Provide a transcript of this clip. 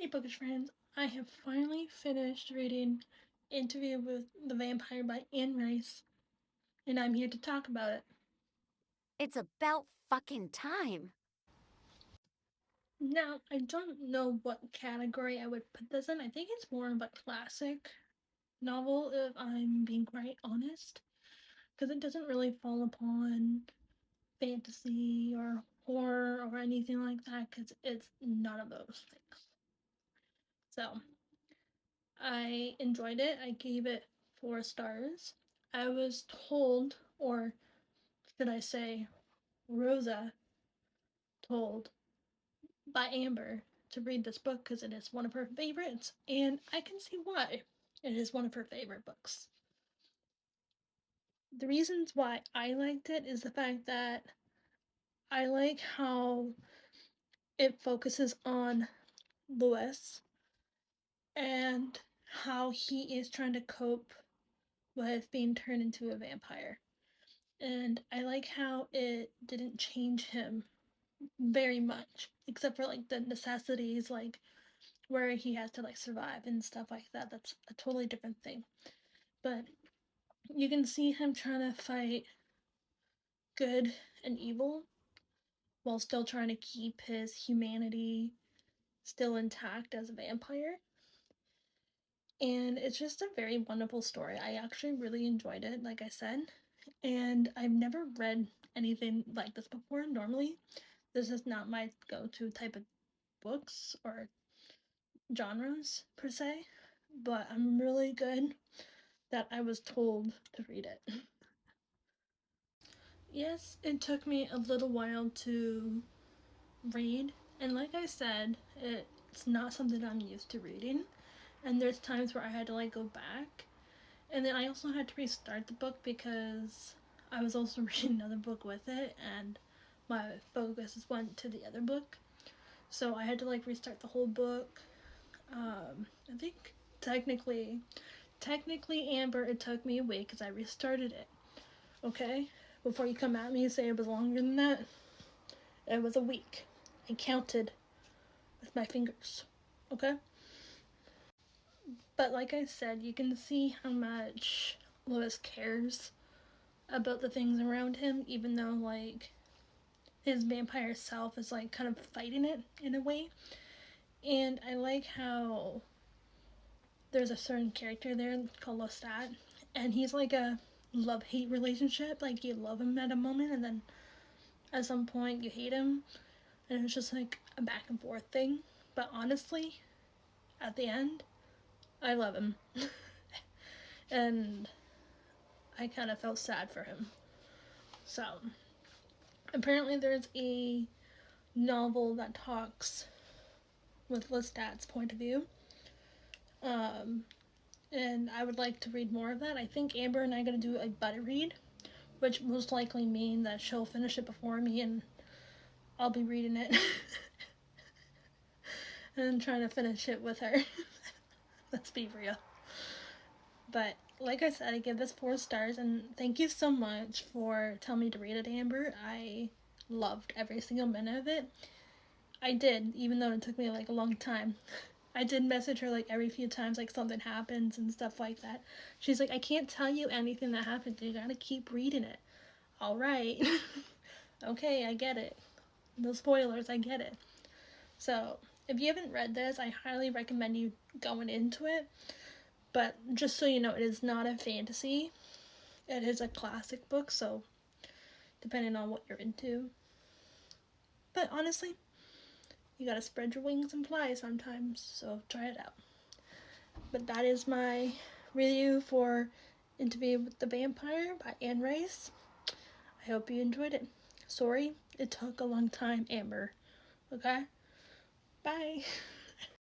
Hey bookish friends, I have finally finished reading Interview with the Vampire by Anne Rice, and I'm here to talk about it. It's about fucking time. Now, I don't know what category I would put this in. I think it's more of a classic novel, if I'm being quite honest, because it doesn't really fall upon fantasy or horror or anything like that, because it's none of those things. So, I enjoyed it. I gave it 4 stars. I was told, or should I say, Rosa told by Amber to read this book because it is one of her favorites, and I can see why it is one of her favorite books. The reasons why I liked it is the fact that I like how it focuses on Louis and how he is trying to cope with being turned into a vampire. And I like how it didn't change him very much, except for like the necessities, like where he has to like survive and stuff like that. That's a totally different thing. But you can see him trying to fight good and evil while still trying to keep his humanity still intact as a vampire. And it's just a very wonderful story. I actually really enjoyed it, like I said. And I've never read anything like this before. Normally, this is not my go to type of books or genres per se, but I'm really good that I was told to read it. Yes, it took me a little while to read, and like I said, it's not something I'm used to reading, and there's times where I had to like go back, and then I also had to restart the book because I was also reading another book with it, and my focus went to the other book, so I had to like restart the whole book. I think technically, Amber, it took me a week because I restarted it. Okay, before you come at me and say it was longer than that, it was a week. I counted with my fingers. Okay, but like I said, you can see how much Louis cares about the things around him, even though like his vampire self is like kind of fighting it in a way. And I like how there's a certain character there called Lestat, and he's like a love hate relationship. Like you love him at a moment, and then at some point you hate him, and it's just like a back and forth thing. But honestly, at the end, I love him, and I kind of felt sad for him. So apparently, there's a novel that talks with Lestat's point of view. Um, and I would like to read more of that. I think Amber and I are going to do a buddy read, which most likely mean that she'll finish it before me and I'll be reading it and trying to finish it with her. Let's be real. But like I said, I give this 4 stars, and thank you so much for telling me to read it, Amber. I loved every single minute of it. I did, even though it took me like a long time. I did message her like every few times, like something happens and stuff like that. She's like, I can't tell you anything that happens. You gotta keep reading it. All right. Okay, I get it. No spoilers, I get it. So, if you haven't read this, I highly recommend you going into it. But just so you know, it is not a fantasy. It is a classic book, so depending on what you're into. But honestly, you gotta spread your wings and fly sometimes, so try it out. But that is my review for Interview with the Vampire by Anne Rice. I hope you enjoyed it. Sorry, it took a long time, Amber. Okay? Bye.